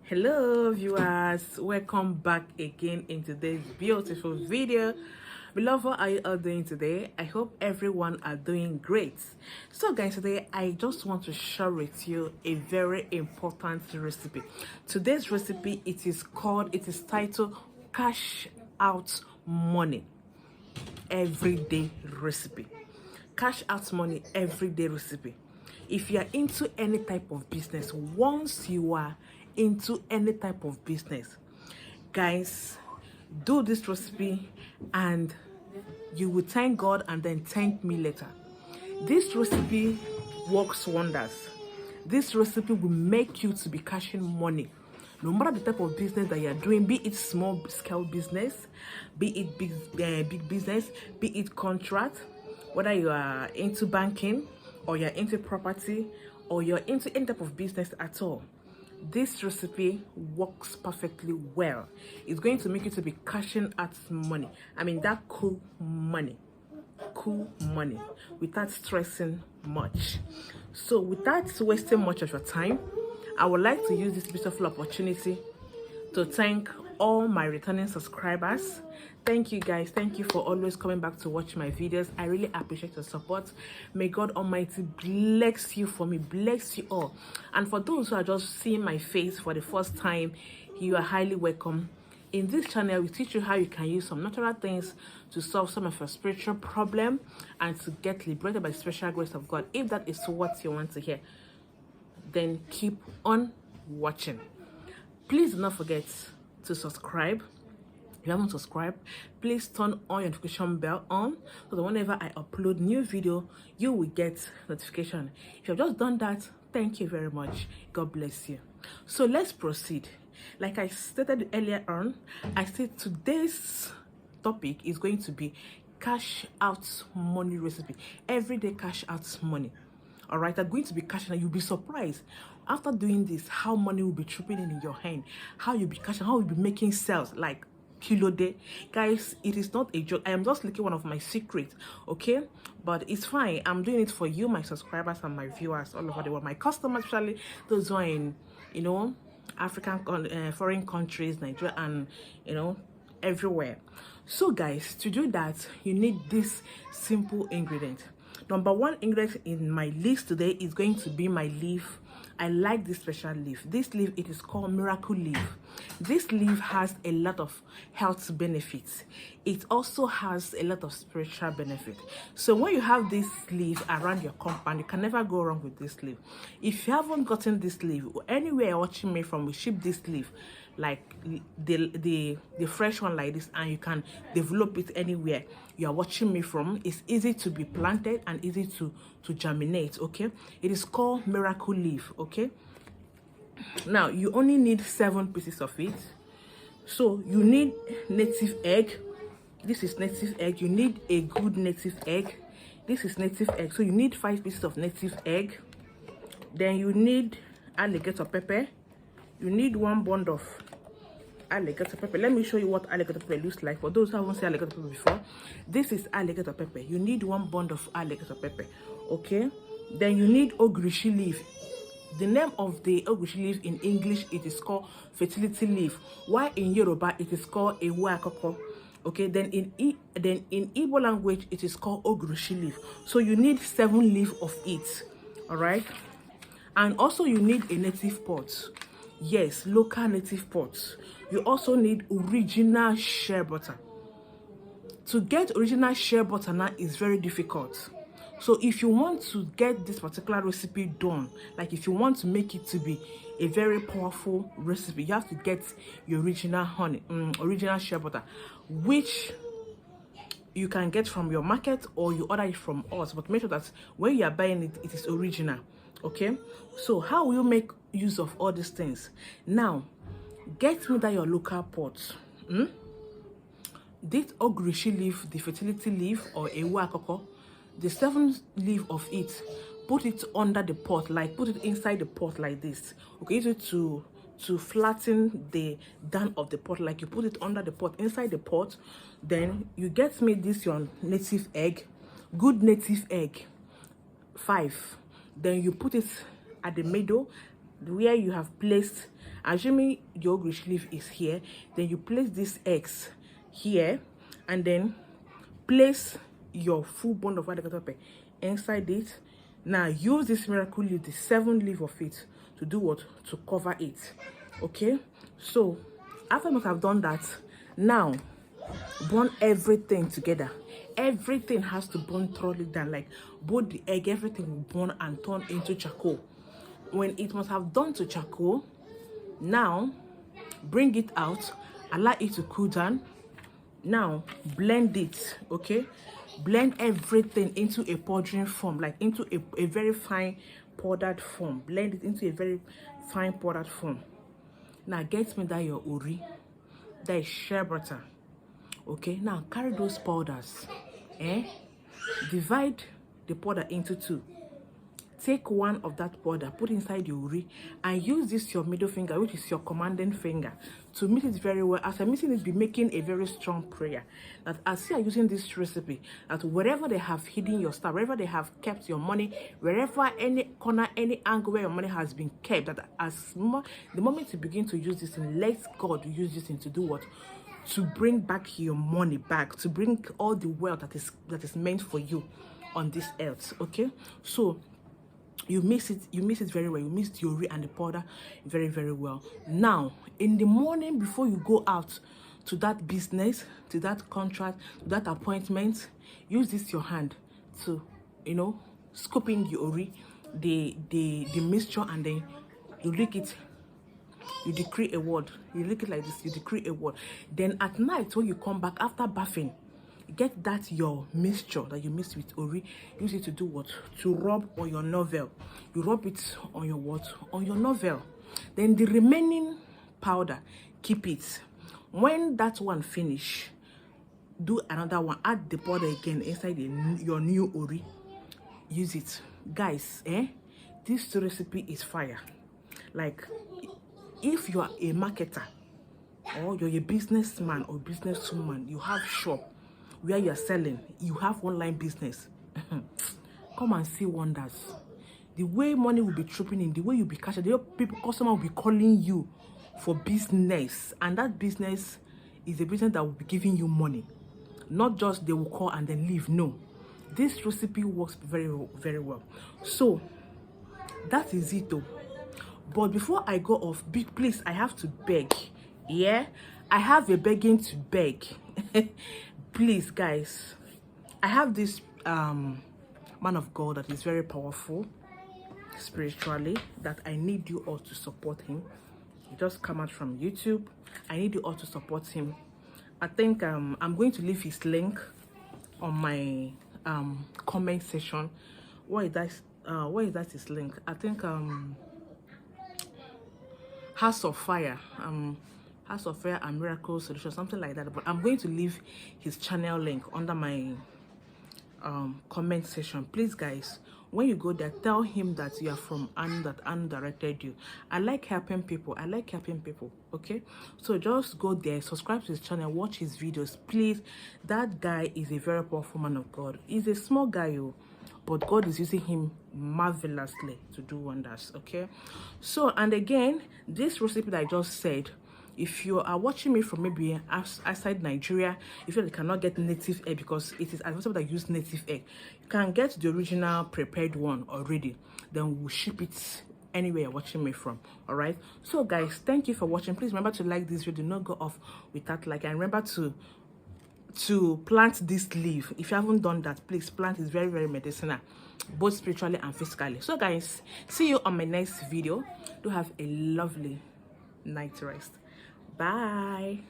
Hello viewers, welcome back again in today's beautiful video. Beloved, how are you all doing today? I hope everyone are doing great. So guys, today I just want to share with you a very important recipe. Today's recipe, it is titled Cash Out Money Everyday Recipe. Cash out money everyday recipe. If you are into any type of business, once you are into any type of business, guys, do this recipe and you will thank God and then thank me later. This recipe works wonders. This recipe will make you to be cashing money no matter the type of business that you're doing, be it small scale business, be it big business, be it contract, whether you are into banking or you're into property or you're into any type of business at all. This recipe works perfectly well. It's going to make you to be cashing out money. I mean, that cool money without stressing much. So without wasting much of your time, I would like to use this beautiful opportunity to thank all my returning subscribers. Thank you guys. Thank you for always coming back to watch my videos. I really appreciate your support. May God Almighty bless you for me, bless you all. And for those who are just seeing my face for the first time, you are highly welcome. In this channel, we teach you how you can use some natural things to solve some of your spiritual problem and to get liberated by the special grace of God. If that is what you want to hear, then keep on watching. Please do not forget to subscribe. If you haven't subscribed, please turn on your notification bell on so that whenever I upload new video, you will get notification. If you've just done that, thank you very much. God bless you. So let's proceed. Like I stated earlier on, I said today's topic is going to be cash out money recipe. Everyday cash out money. All right, I'm going to be cashing and you'll be surprised after doing this how money will be tripping in your hand, how you'll be cashing, how you'll be making sales like kilo day. Guys, it is not a joke. I am just leaking one of my secrets, okay? But it's fine. I'm doing it for you, my subscribers and my viewers all over the world, my customers, especially those who are in, African, foreign countries, Nigeria, and everywhere. So guys, to do that, you need this simple ingredient. Number one ingredient in my list today is going to be my leaf. I like this special leaf. This leaf, it is called miracle leaf. This leaf has a lot of health benefits. It also has a lot of spiritual benefit. So when you have this leaf around your compound, you can never go wrong with this leaf. If you haven't gotten this leaf, anywhere you're watching me from, we ship this leaf, like the fresh one like this, and you can develop it anywhere you are watching me from. It's easy to be planted and easy to germinate. Okay, it is called miracle leaf. Okay, now you only need 7 pieces of it. So you need native egg. This is native egg. You need a good native egg. This is native egg, so you need 5 pieces of native egg. Then you need alligator pepper. You need 1 bund of alligator pepper. Let me show you what alligator pepper looks like. For those who haven't seen alligator pepper before, this is alligator pepper. You need 1 bund of alligator pepper. Okay, then you need ogrishi leaf. The name of the ogrishi leaf in English, it is called fertility leaf, while in Yoruba it is called ewe akoko. Okay, then in Igbo language it is called ogrishi leaf. So you need 7 leaves of it. All right, and also you need a native pot. Yes, local native pots. You also need original shea butter. To get original shea butter now is very difficult. So if you want to get this particular recipe done, like if you want to make it to be a very powerful recipe, you have to get your original honey, original shea butter, which you can get from your market or you order it from us. But make sure that when you are buying it, it is original. Okay, so how will you make use of all these things? Now get me that your local pot. This ogrishi leaf, the fertility leaf, or ewe akoko, the 7 leaf of it, put it under the pot, like put it inside the pot like this. Okay, use it to flatten the down of the pot, like you put it under the pot, inside the pot. Then you get me this your native egg, good native egg, 5. Then you put it at the middle where you have placed Assuming your ogrish leaf is here, then you place this eggs here, and then place your full bond of white pepper inside it. Now use this miracle leaf, the 7 leaf of it, to do what? To cover it. Okay, so after I have done that, now burn everything together. Everything has to burn thoroughly down, like both the egg, everything will burn and turn into charcoal. When it must have done to charcoal, now bring it out, allow it to cool down. Now blend it. Okay, blend everything into a powdering form, like into a very fine powdered form. Blend it into a very fine powdered form. Now get me that your ori, that is shea butter. Okay, now carry those powders, divide the powder into 2. Take one of that powder, put inside your uri, and use this your middle finger, which is your commanding finger, to mix it very well. As I'm mixing it, be making a very strong prayer that as you are using this recipe, that wherever they have hidden your stuff, wherever they have kept your money, wherever any corner, any angle where your money has been kept, that the moment you begin to use this thing, let God use this thing to do what? To bring back your money back, to bring all the wealth that is meant for you on this earth. Okay, so you mix it very well. You mix the ori and the powder very, very well. Now in the morning, before you go out to that business, to that contract, to that appointment, use this your hand to, scoop in the ori, the mixture, and then you lick it. You decree a word. You lick it like this. You decree a word. Then at night, when you come back after bathing, get that your mixture that you mix with ori. Use it to do what? To rub on your navel. You rub it on your what? On your navel. Then the remaining powder, keep it. When that one finish, do another one. Add the powder again inside your new ori. Use it, guys. This recipe is fire. Like, if you are a marketer, or you're a businessman or businesswoman, you have shop where you're selling, you have online business, come and see wonders. The way money will be tripping in, the way you'll be cashing, the way customer will be calling you for business, and that business is a business that will be giving you money, not just they will call and then leave. No, this recipe works very, very well. So that is it though. But before I go off, please, I have to beg. Yeah, I have a begging to beg. Please, guys, I have this man of God that is very powerful spiritually, that I need you all to support him. He just come out from YouTube. I need you all to support him. I think I'm going to leave his link on my comment section. Where is that his link? I think House of Fire and Miracle Solution, something like that. But I'm going to leave his channel link under my comment section. Please, guys, when you go there, tell him that you are from Anne, that Anne directed you. I like helping people. Okay, so just go there, subscribe to his channel, watch his videos, please. That guy is a very powerful man of God. He's a small guy, but God is using him marvelously to do wonders. Okay, so, and again, this recipe that I just said, if you are watching me from maybe outside Nigeria, if you cannot get native egg, because it is advisable that use native egg, you can get the original prepared one already, then we'll ship it anywhere you're watching me from. All right, so guys, thank you for watching. Please remember to like this video, do not go off without like, and remember to plant this leaf. If you haven't done that, please plant. It's very, very medicinal, both spiritually and physically. So guys, see you on my next video. Do have a lovely night rest. Bye.